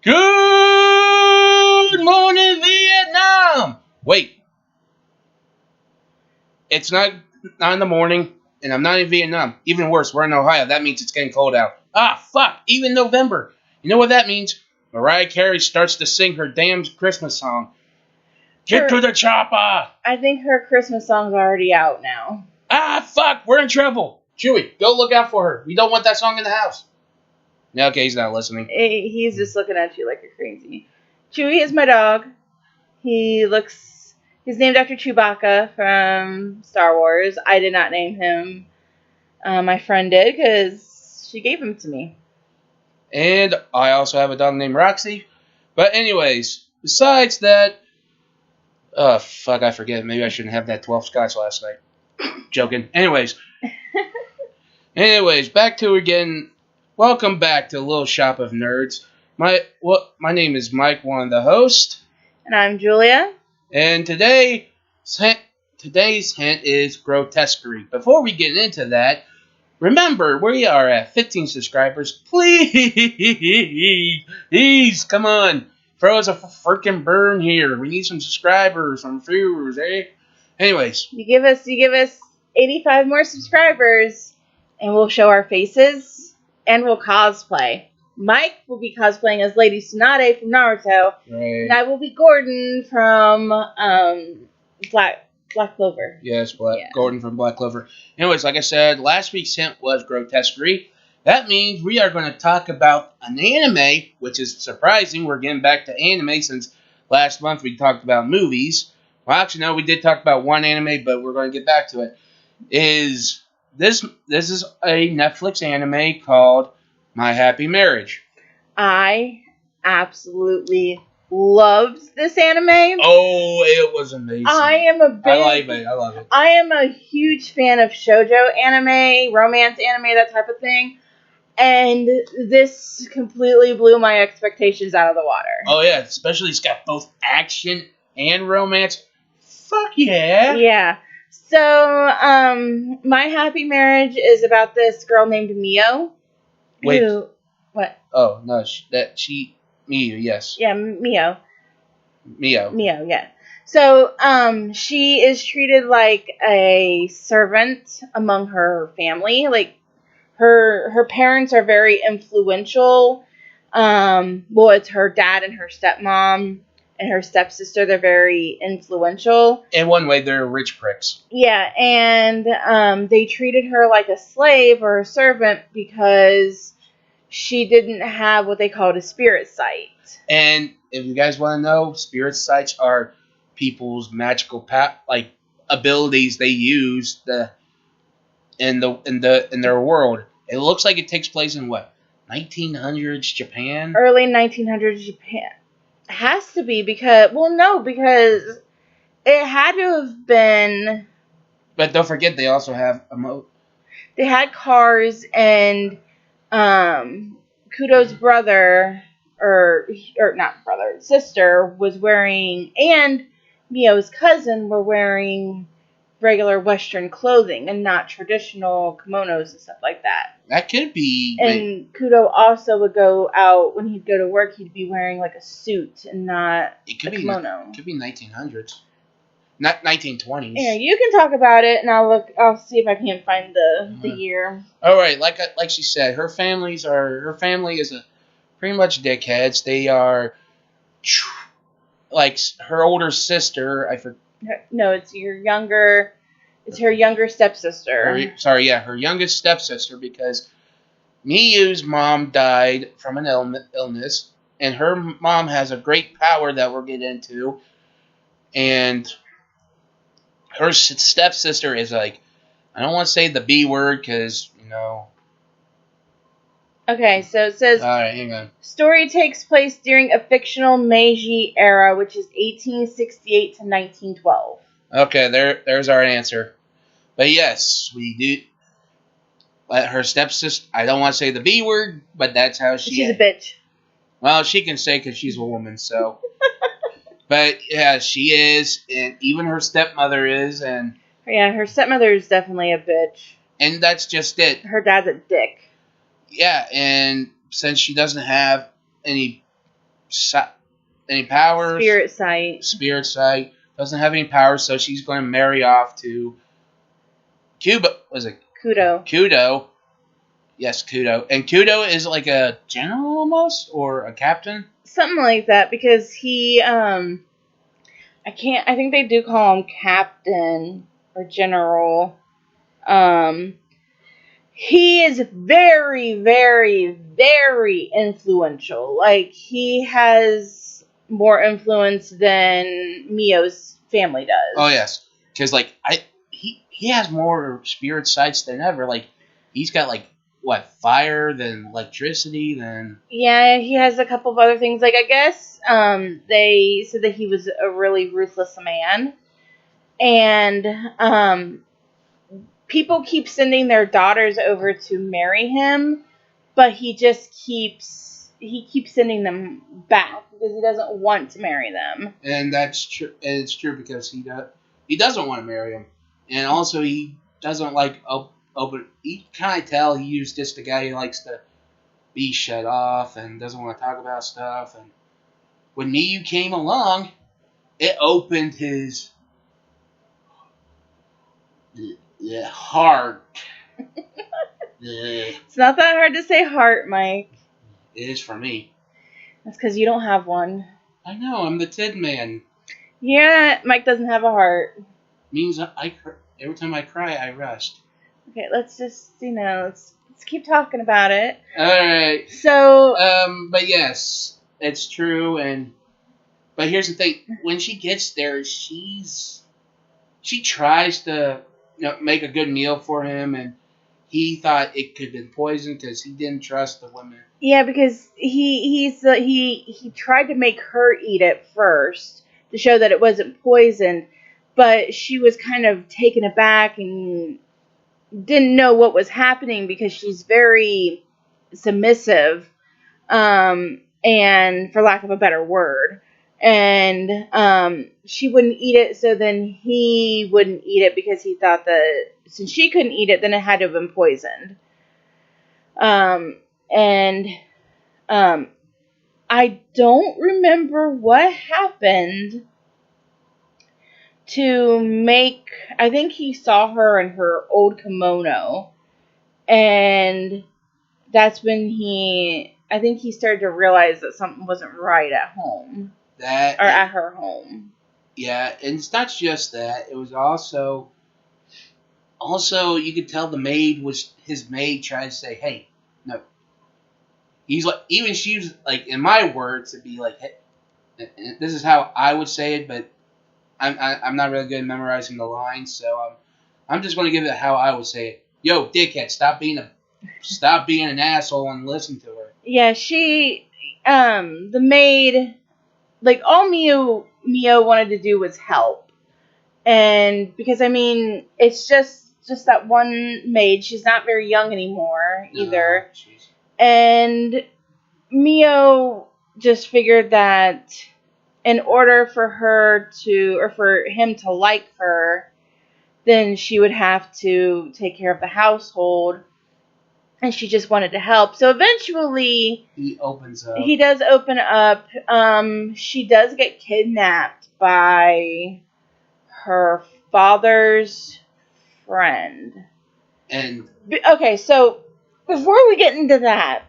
Good morning, Vietnam! Wait, it's not in the morning, and I'm not in Vietnam. Even worse, we're in Ohio. That means it's getting cold out. Ah, fuck, even November. You know what that means? Mariah Carey starts to sing her damn Christmas song. Get to the chopper! I think her Christmas song's already out now. Ah, fuck, we're in trouble. Chewy, go look out for her. We don't want that song in the house. Yeah, okay, he's not listening. He's just looking at you like you're crazy. Chewie is my dog. He's named after Chewbacca from Star Wars. I did not name him. My friend did because she gave him to me. And I also have a dog named Roxy. But anyways, besides that, oh, fuck, I forget. Maybe I shouldn't have that 12 scotch last night. Joking. Anyways, back to again. Welcome back to Little Shop of Nerds. My name is Mike, one of the hosts. And I'm Julia. And today's hint is grotesquerie. Before we get into that, remember, we are at 15 subscribers. Please, come on. Throw us a freaking burn here. We need some subscribers, some viewers, eh? Anyways. You give us 85 more subscribers, and we'll show our faces, and we'll cosplay. Mike will be cosplaying as Lady Tsunade from Naruto, Right. and I will be Gordon from Black Clover. Yes, Gordon from Black Clover. Anyways, like I said, last week's hint was grotesquerie. That means we are going to talk about an anime, which is surprising. We're getting back to anime since last month we talked about movies. Well, actually, no, we did talk about one anime, but we're going to get back to it. This is a Netflix anime called My Happy Marriage. I absolutely loved this anime. Oh, it was amazing. I love it. I am a huge fan of shoujo anime, romance anime, that type of thing. And this completely blew my expectations out of the water. Oh, yeah. Especially it's got both action and romance. Fuck yeah. Yeah. So, My Happy Marriage is about this girl named Mio. Wait. What? Oh, no. Mio, yes. Yeah, Mio. Mio, yeah. So, she is treated like a servant among her family. Like, her parents are very influential. It's her dad and her stepmom and her stepsister. They're very influential. In one way, they're rich pricks. Yeah, and they treated her like a slave or a servant because she didn't have what they called a spirit sight. And if you guys want to know, spirit sights are people's magical abilities they use in their world. It looks like it takes place in what, 1900s Japan? Early 1900s Japan. It has to be because it had to have been. But don't forget, they also have They had cars, and Kudo's brother, or not brother, sister was wearing, and Mio's cousin were wearing regular Western clothing and not traditional kimonos and stuff like that. That could be. And Kudo also would go out, when he'd go to work, he'd be wearing like a suit and not a kimono. It could be 1900s. Not 1920s. Yeah, you can talk about it, and I'll see if I can't find the year. All right, like she said, her family is pretty much dickheads. They are like her older sister. No, it's her younger stepsister. Her youngest stepsister, because Miyu's mom died from an illness, and her mom has a great power that we'll get into, and her stepsister is like, I don't want to say the B word because, Okay, so it says, all right, hang on. Story takes place during a fictional Meiji era, which is 1868 to 1912. Okay, there's our answer. But yes, we do. Her stepsister, I don't want to say the B word, but that's how she's a bitch. Well, she can say because she's a woman, so. But yeah, she is, and even her stepmother is, and. Yeah, her stepmother is definitely a bitch. And that's just it. Her dad's a dick. Yeah, and since she doesn't have any any powers. Spirit sight. Doesn't have any powers, so she's going to marry off to Cuba. Was it Kudo. Kudo? Yes, Kudo. And Kudo is like a general almost, or a captain. Something like that, because he I think they do call him captain or general. He is very, very, very influential. Like, he has more influence than Mio's family does. Oh yes, because like he has more spirit sights than ever. Like, he's got like what, fire, then electricity, then Yeah, he has a couple of other things. Like, I guess they said that he was a really ruthless man, and people keep sending their daughters over to marry him, but he keeps sending them back because he doesn't want to marry them. and that's true. And it's true because he doesn't want to marry him, and also he doesn't like open. You kind of tell he's just a guy who likes to be shut off and doesn't want to talk about stuff. And when Miyu came along, it opened his heart. It's not that hard to say heart, Mike. It is for me. That's because you don't have one. I know, I'm the Tin Man. Yeah, Mike doesn't have a heart. Means every time I cry, I rest. Okay, let's just, let's keep talking about it. Alright. So, but yes, it's true, but here's the thing. When she gets there, she tries to make a good meal for him, and he thought it could have been poisoned because he didn't trust the women. Yeah, because he tried to make her eat it first to show that it wasn't poisoned, but she was kind of taken aback and didn't know what was happening because she's very submissive, and for lack of a better word, and she wouldn't eat it, so then he wouldn't eat it because he thought that since she couldn't eat it, then it had to have been poisoned. And I don't remember what happened to make. I think he saw her in her old kimono, and that's when I think he started to realize that something wasn't right at home. At her home. Yeah, and it's not just that. It was also you could tell his maid trying to say, hey, no. He's like, even she was like, in my words, it'd be like, hey, this is how I would say it, but I'm not really good at memorizing the lines, so I'm just going to give it how I would say it. Yo, dickhead, stop being an asshole and listen to her. Yeah, the maid, like, all Mio wanted to do was help, and because it's just that one maid. She's not very young anymore either, and Mio just figured that in order for him to like her, then she would have to take care of the household, and she just wanted to help. So eventually, he opens up. He does open up. She does get kidnapped by her father's friend. And okay, so before we get into that,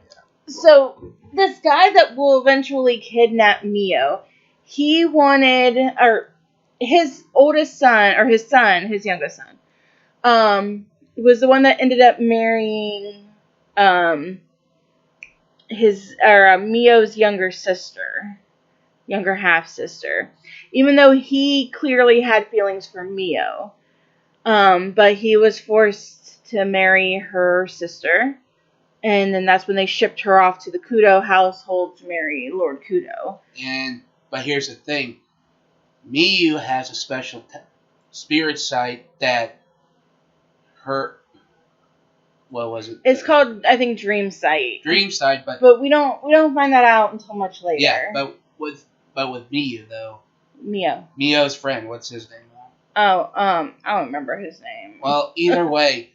so this guy that will eventually kidnap Mio, he wanted, or his oldest son, or his youngest son, was the one that ended up marrying Mio's younger half sister, even though he clearly had feelings for Mio, but he was forced to marry her sister. And then that's when they shipped her off to the Kudo household to marry Lord Kudo. But here's the thing. Miyu has a special spirit sight that her... What was it? It's called, I think, Dream Sight. Dream Sight, but we don't find that out until much later. Yeah, but with Miyu though. Mio's friend. What's his name? Oh, I don't remember his name. Well, either way,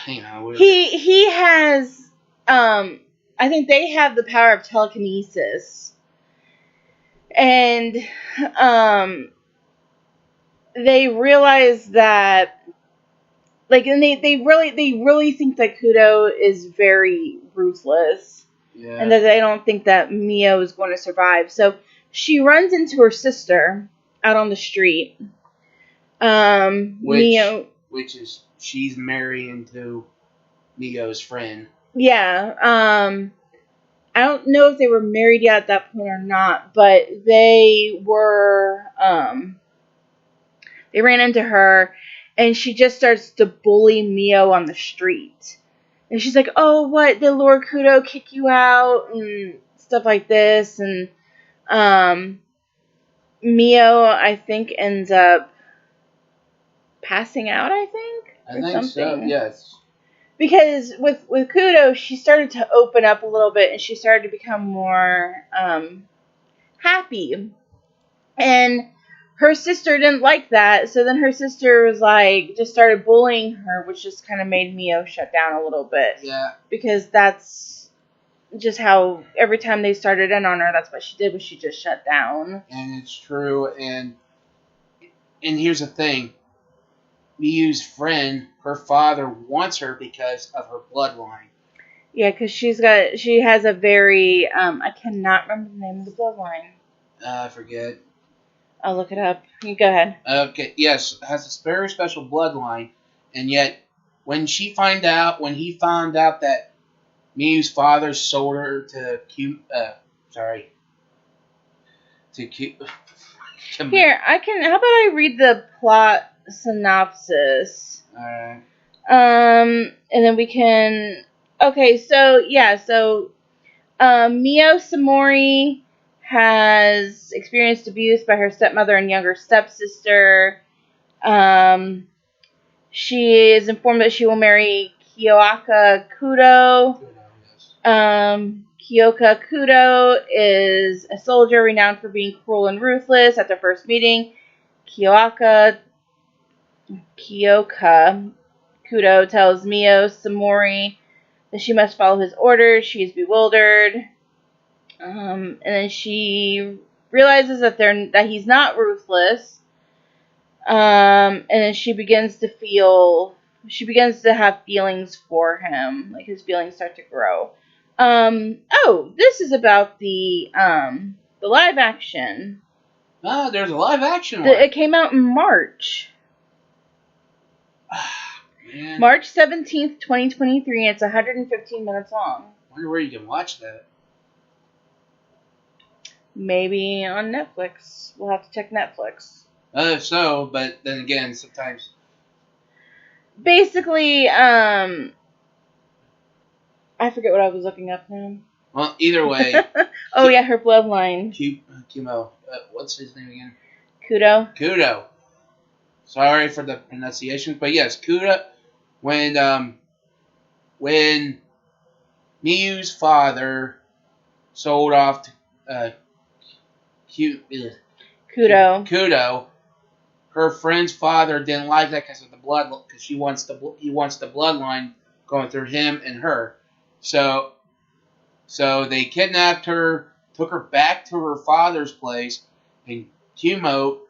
he has I think they have the power of telekinesis. And they realize that, like, and they really think that Kudo is very ruthless. Yeah. And that they don't think that Mio is going to survive. So she runs into her sister out on the street. Mio, which is she's marrying to Mio's friend. Yeah. I don't know if they were married yet at that point or not, but they were. They ran into her, and she just starts to bully Mio on the street. And she's like, "Oh, what? Did Lord Kudo kick you out?" and stuff like this. And Mio, I think, ends up passing out. I think So. Yes. Because with Kudo, she started to open up a little bit, and she started to become more happy. And her sister didn't like that, so then her sister was like, just started bullying her, which just kind of made Mio shut down a little bit. Yeah. Because that's just how every time they started in on her, that's what she did, was she just shut down. And it's true, and here's the thing. Mio's friend, her father wants her because of her bloodline. Yeah, because she has a very, I cannot remember the name of the bloodline. I forget. I'll look it up. You go ahead. Okay, yes, has a very special bloodline, and yet when he found out that Mio's father sold her to Here, how about I read the plot synopsis? Alright. And then we can. Okay, so Mio Samori has experienced abuse by her stepmother and younger stepsister. She is informed that she will marry Kyoka Kudo. Kyoka Kudo is a soldier renowned for being cruel and ruthless. At their first meeting, Kyoka Kudo tells Mio Samori that she must follow his orders. She is bewildered. And then she realizes that he's not ruthless. And then she begins to have feelings for him. Like, his feelings start to grow. This is about the live action. There's a live action one. It came out in March. Man. March 17th, 2023, and it's 115 minutes long. I wonder where you can watch that. Maybe on Netflix. We'll have to check Netflix. But then again, sometimes. Basically, I forget what I was looking up now. Well, either way. Yeah, her bloodline. Kumo. What's his name again? Kudo. Sorry for the pronunciation, but yes, Kudo. When Miyu's father sold off to Kudo, her friend's father didn't like that because of the blood, because he wants the bloodline going through him and her. So they kidnapped her, took her back to her father's place, and Kudo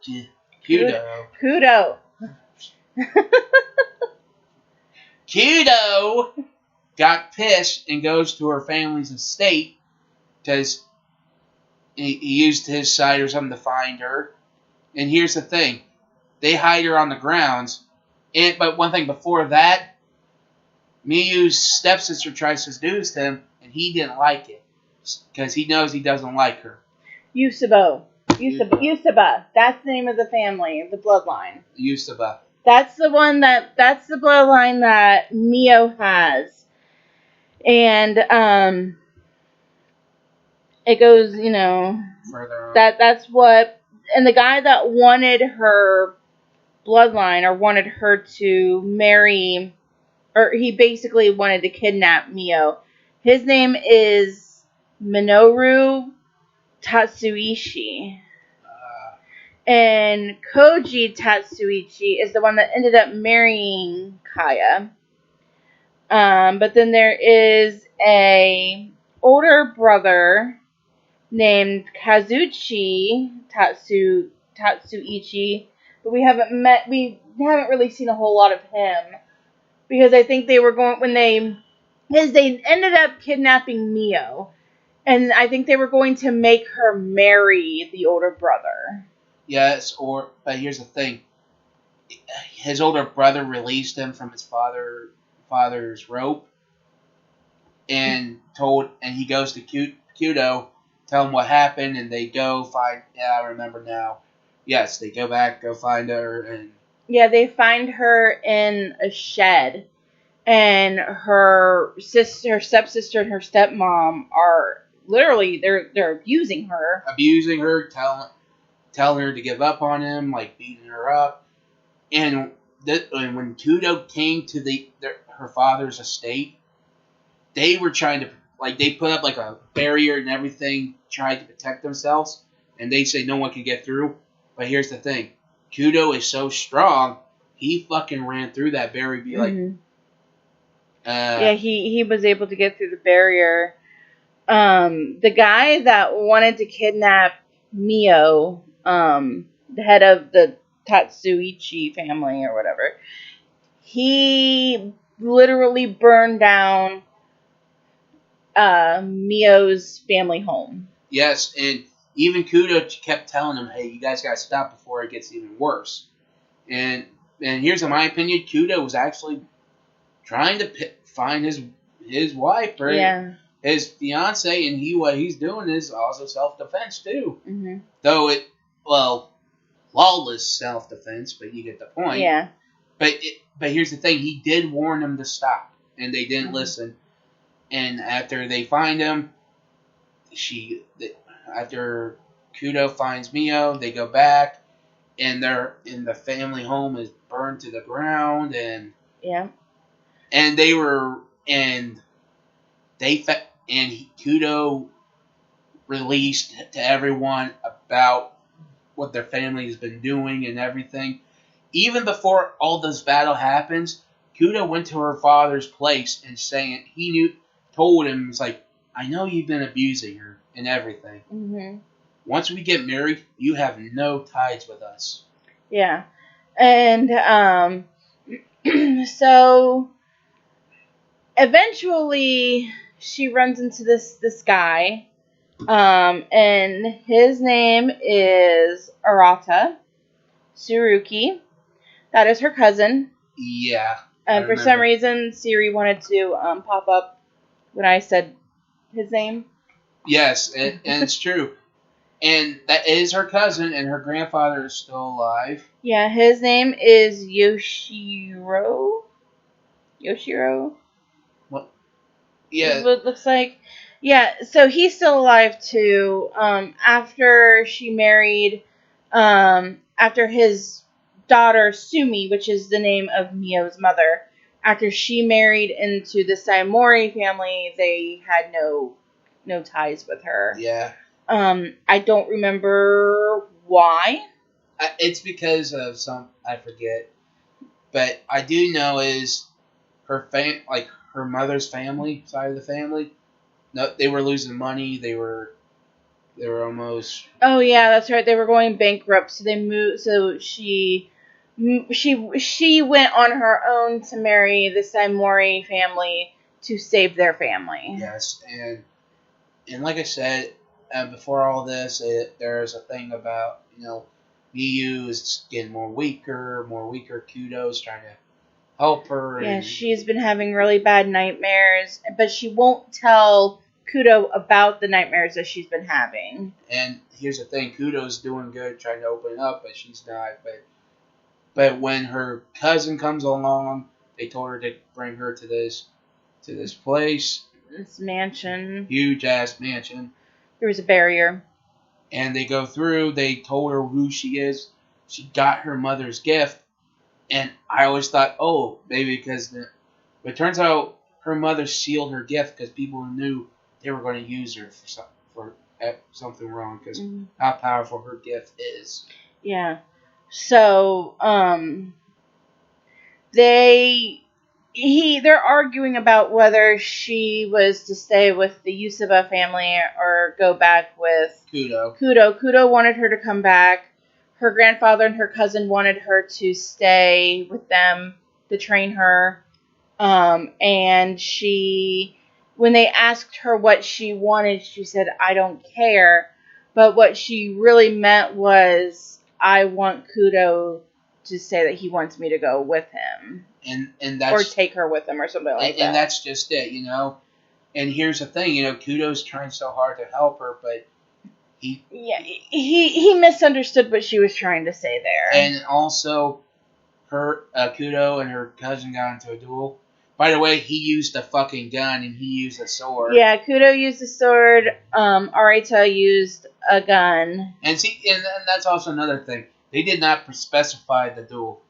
got pissed and goes to her family's estate because he used his side or something to find her. And here's the thing. They hide her on the grounds. But one thing before that, Miyu's stepsister tries to seduce him, and he didn't like it because he knows he doesn't like her. Yusaba. That's the name of the family, the bloodline. Yusaba. That's the bloodline that Mio has. And it goes, further on. That's what, and the guy that wanted her bloodline, or wanted her to marry, or he basically wanted to kidnap Mio. His name is Minoru Tatsuishi. And Koji Tatsuichi is the one that ended up marrying Kaya. But then there is a older brother named Tatsuichi, but we haven't really seen a whole lot of him because I think they were going because they ended up kidnapping Mio, and I think they were going to make her marry the older brother. Yes, but here's the thing: his older brother released him from his father's rope, and he goes to Kudo, tell him what happened, and they go find. Yeah, I remember now. Yes, they go back, go find her, and yeah, they find her in a shed, and her stepsister, and her stepmom are literally they're abusing her, telling her to give up on him, like beating her up, and when Kudo came to her father's estate, they were trying to they put up like a barrier and everything, trying to protect themselves, and they say no one can get through. But here's the thing: Kudo is so strong, he fucking ran through that barrier. Yeah, he was able to get through the barrier. The guy that wanted to kidnap Mio, the head of the Tatsuichi family or whatever, he literally burned down Mio's family home. Yes, and even Kudo kept telling him, "Hey, you guys gotta stop before it gets even worse." And here's in my opinion, Kudo was actually trying to find his wife or his fiance, and what he's doing is also self-defense too. Mm-hmm. Though lawless self-defense, but you get the point. Yeah. But here's the thing: he did warn them to stop, and they didn't listen. And after they find him, after Kudo finds Mio, they go back, and the family home is burned to the ground, and Kudo released to everyone about what their family has been doing and everything. Even before all this battle happens, Kudo went to her father's place and told him, was like, I know you've been abusing her and everything. Mm-hmm. Once we get married, you have no ties with us. Yeah. And so eventually she runs into this guy, and his name is Arata Tsurugi. That is her cousin. Yeah. And for some reason, Siri wanted to pop up when I said his name. Yes, and it's true. And that is her cousin, and her grandfather is still alive. Yeah, his name is Yoshiro. What? Yeah. What it looks like. Yeah, so he's still alive too. After she married, after his daughter Sumi, which is the name of Mio's mother, after she married into the Saimori family, they had no ties with her. Yeah. I don't remember why. It's because of I forget, but I do know is her her mother's family side of the family. No, they were losing money. They were almost. Oh yeah, that's right. They were going bankrupt, so they moved. So she went on her own to marry the Saimori family to save their family. Yes, and like I said before all this, there's a thing about Miyu is getting more weaker. Kudo's trying to help her. Yeah, she's been having really bad nightmares, but she won't tell Kudo about the nightmares that she's been having. And here's the thing: Kudo's doing good, trying to open up, but she's not. But when her cousin comes along, they told her to bring her to this place. This mansion. Huge ass mansion. There was a barrier. And they go through, they told her who she is. She got her mother's gift. And I always thought, oh, maybe because but it turns out her mother sealed her gift because people knew they were going to use her for something wrong because how powerful her gift is. Yeah. So, they they're arguing about whether she was to stay with the Yusuba family or go back with Kudo. Kudo wanted her to come back. Her grandfather and her cousin wanted her to stay with them to train her. And when they asked her what she wanted, she said, "I don't care." But what she really meant was, "I want Kudo to say that he wants me to go with him." And that's, or take her with him or something like that. And that's just it, And here's the thing, Kudo's trying so hard to help her, but he misunderstood what she was trying to say there. And also, her Kudo and her cousin got into a duel. By the way, he used a fucking gun and he used a sword. Yeah, Kudo used a sword. Arita used a gun. And that's also another thing. They did not specify the duel.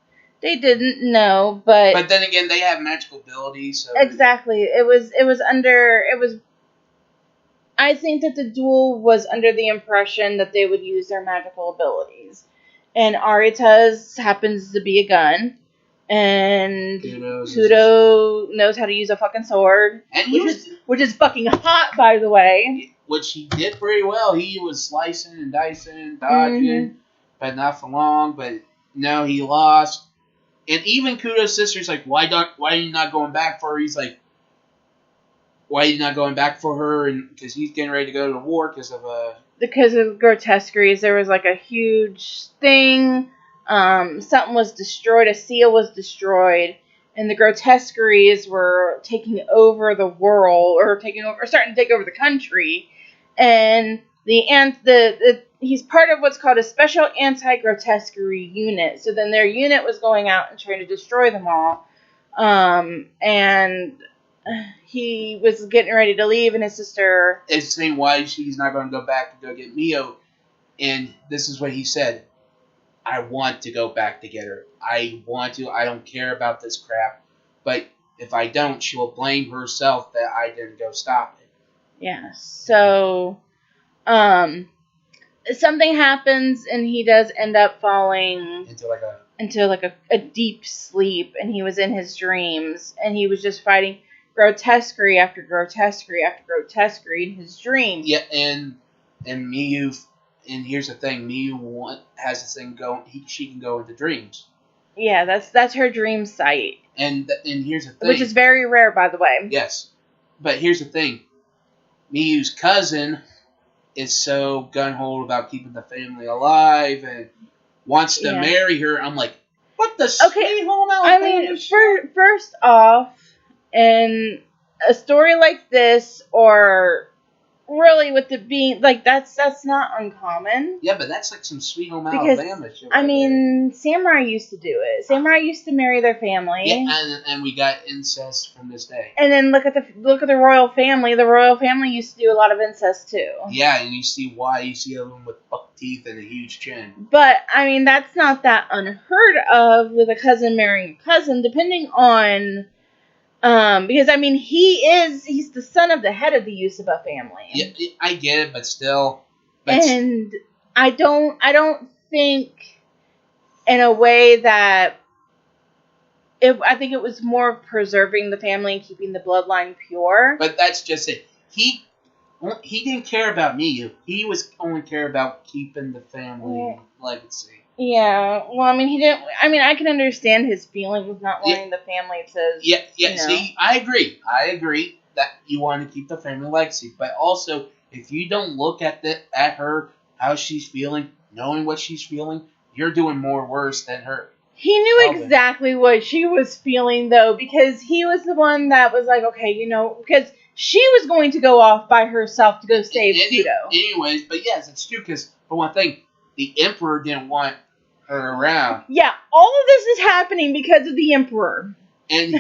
They didn't know, but then again, they have magical abilities. So exactly, it was. I think that the duel was under the impression that they would use their magical abilities, and Arita's happens to be a gun, and Kudo knows how to use a fucking sword, and which is fucking hot, by the way. Which he did pretty well. He was slicing and dicing, dodging, but not for long. But no, he lost. And even Kudo's sister's like, why are you not going back for her? He's like, why are you not going back for her? And because he's getting ready to go to the war because of grotesqueries. There was like a huge thing. Something was destroyed. A seal was destroyed, and the grotesqueries were taking over the world, or starting to take over the country. And he's part of what's called a special anti-grotesquerie unit. So then their unit was going out and trying to destroy them all. And he was getting ready to leave, and his sister is saying why she's not going to go back to go get Mio. And this is what he said: "I want to go back to get her. I want to. I don't care about this crap. But if I don't, she will blame herself that I didn't go stop it." Yeah. So, something happens, and he does end up falling into like a deep sleep, and he was in his dreams, and he was just fighting grotesquerie after grotesquerie after grotesquerie in his dreams. Yeah, and Miyu, and here's the thing: Miyu has this thing going. She can go into dreams. Yeah, that's her dream site. And here's the thing, which is very rare, by the way. Yes, but here's the thing: Miyu's cousin is so gun-ho about keeping the family alive and wants to marry her. I'm like, what the sweet home Alabama? I mean, first off, in a story like this, or really with it being like that's not uncommon. Yeah, but that's like some sweet home Alabama shit. I mean, samurai used to do it. Samurai used to marry their family. Yeah, and we got incest from this day. And then look at the royal family. The royal family used to do a lot of incest too. Yeah, and you see why. You see everyone with buck teeth and a huge chin. But I mean, that's not that unheard of with a cousin marrying a cousin, depending on. Because I mean, he's the son of the head of the Yusuba family. Yeah, I get it, but still. And I don't think in a way that I think it was more preserving the family and keeping the bloodline pure. But that's just it. He didn't care about Miyu. He was only care about keeping the family legacy. Yeah, well, I mean, he didn't. I mean, I can understand his feelings of not wanting the family to. Yeah. See, I agree that you want to keep the family legacy, but also if you don't look at her, how she's feeling, knowing what she's feeling, you're doing more worse than her. He knew exactly what she was feeling, though, because he was the one that was like, okay, because she was going to go off by herself to go save Kudo. Anyways, but yes, it's true, because for one thing, the Emperor didn't want her around. Yeah, all of this is happening because of the Emperor. And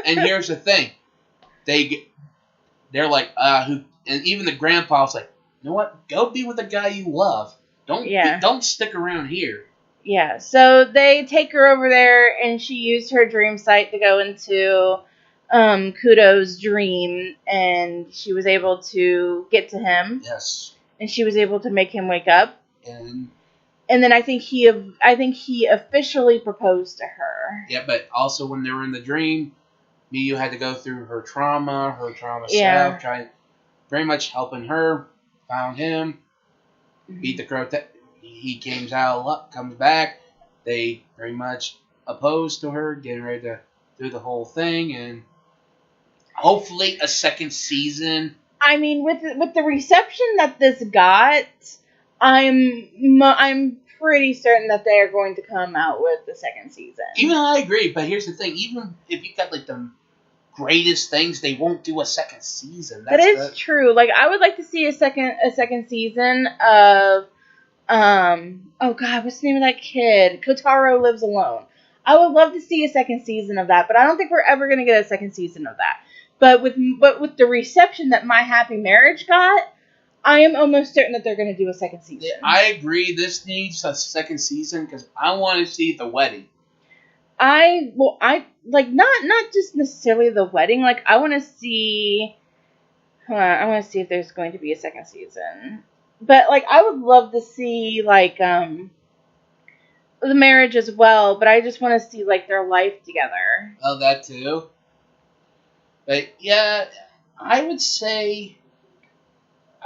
here's the thing, they're like, who, and even the grandpa was like, you know what? Go be with the guy you love. Don't stick around here. Yeah, so they take her over there, and she used her dream site to go into Kudo's dream, and she was able to get to him. Yes. And she was able to make him wake up. And then I think he officially proposed to her. Yeah, but also when they were in the dream, Miyu had to go through her trauma Yeah. self, trying very much helping her. Found him, beat the crow. He comes back. They very much opposed to her, getting ready to do the whole thing, and hopefully a second season. I mean, with the reception that this got, I'm pretty certain that they are going to come out with the second season. Even I agree, but here's the thing: even if you got like the greatest things, they won't do a second season. That is true. Like, I would like to see a second season of oh god, what's the name of that kid? Kotaro Lives Alone. I would love to see a second season of that, but I don't think we're ever gonna get a second season of that. But with the reception that My Happy Marriage got, I am almost certain that they're gonna do a second season. Yeah, I agree. This needs a second season because I want to see the wedding. I like not just necessarily the wedding. Like, I want to see. Hold on, I want to see if there's going to be a second season. But like, I would love to see like the marriage as well. But I just want to see like their life together. Oh, that too. But yeah, I would say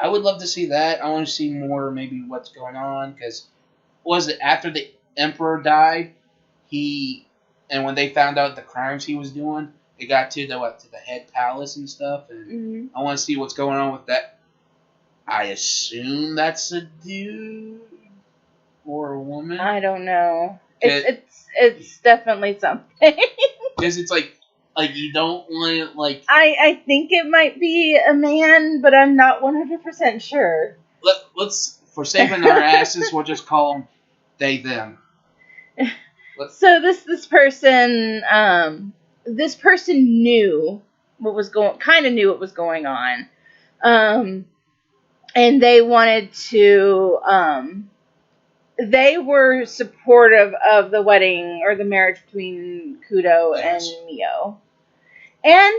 I would love to see that. I want to see more, maybe what's going on, because was it after the emperor died? And when they found out the crimes he was doing, it got to the head palace and stuff, and I want to see what's going on with that. I assume that's a dude or a woman. I don't know. It's definitely something. Because it's like you don't want it like. I think it might be a man, but I'm not 100% sure. Let's for saving our asses, we'll just call them they them. So this person knew what was going on, and they wanted to. They were supportive of the wedding or the marriage between Kudo and Mio. And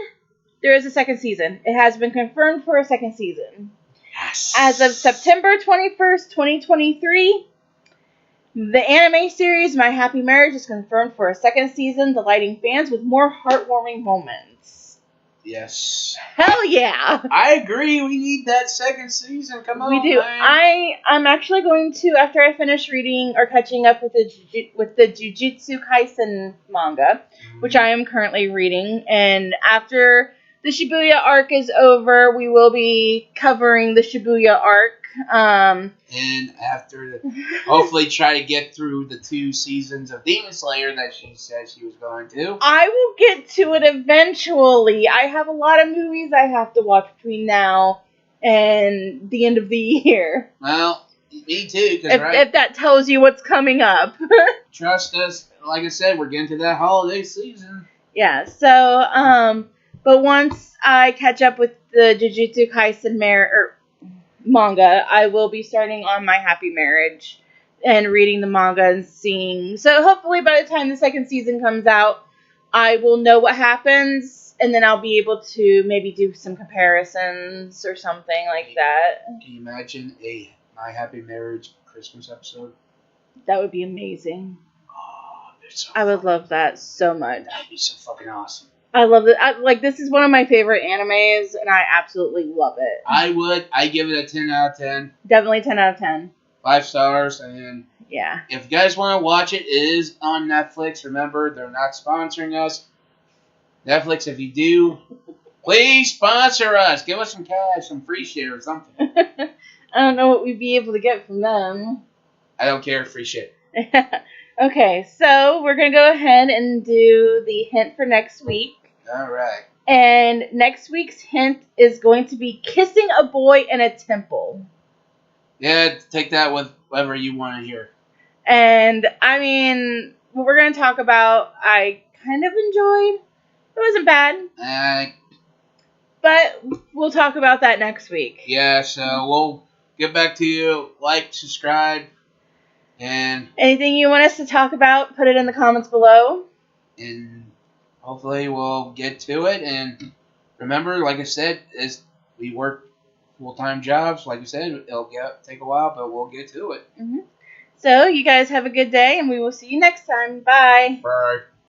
there is a second season. It has been confirmed for a second season. Yes. As of September 21st, 2023, the anime series My Happy Marriage is confirmed for a second season, delighting fans with more heartwarming moments. Yes. Hell yeah! I agree. We need that second season. Come on, we do. Man. I'm actually going to, after I finish reading or catching up with the Jujutsu Kaisen manga, which I am currently reading, and after the Shibuya arc is over, we will be covering the Shibuya arc. And after, hopefully, try to get through the 2 seasons of Demon Slayer that she said she was going to. I will get to it eventually. I have a lot of movies I have to watch between now and the end of the year. Well, me too. If that tells you what's coming up. Trust us. Like I said, we're getting to that holiday season. Yeah. So, but once I catch up with the Jujutsu Kaisen manga, I will be starting on My Happy Marriage and reading the manga and seeing. So hopefully by the time the second season comes out, I will know what happens, and then I'll be able to maybe do some comparisons or something like that. Can you imagine a My Happy Marriage Christmas episode? That would be amazing. Oh, I would love that so much. That'd be so fucking awesome. I love it. This is one of my favorite animes, and I absolutely love it. I give it a 10 out of 10. Definitely 10 out of 10. 5 stars, and yeah. If you guys want to watch it, it is on Netflix. Remember, they're not sponsoring us. Netflix, if you do, please sponsor us. Give us some cash, some free shit or something. I don't know what we'd be able to get from them. I don't care, free shit. Okay, so we're going to go ahead and do the hint for next week. All right. And next week's hint is going to be kissing a boy in a temple. Yeah, take that with whatever you want to hear. And, I mean, what we're going to talk about, I kind of enjoyed. It wasn't bad. But we'll talk about that next week. Yeah, so we'll get back to you. Like, subscribe, and... anything you want us to talk about, put it in the comments below. And hopefully we'll get to it. And remember, like I said, as we work full-time jobs, like I said, it'll take a while, but we'll get to it. Mm-hmm. So you guys have a good day, and we will see you next time. Bye. Bye.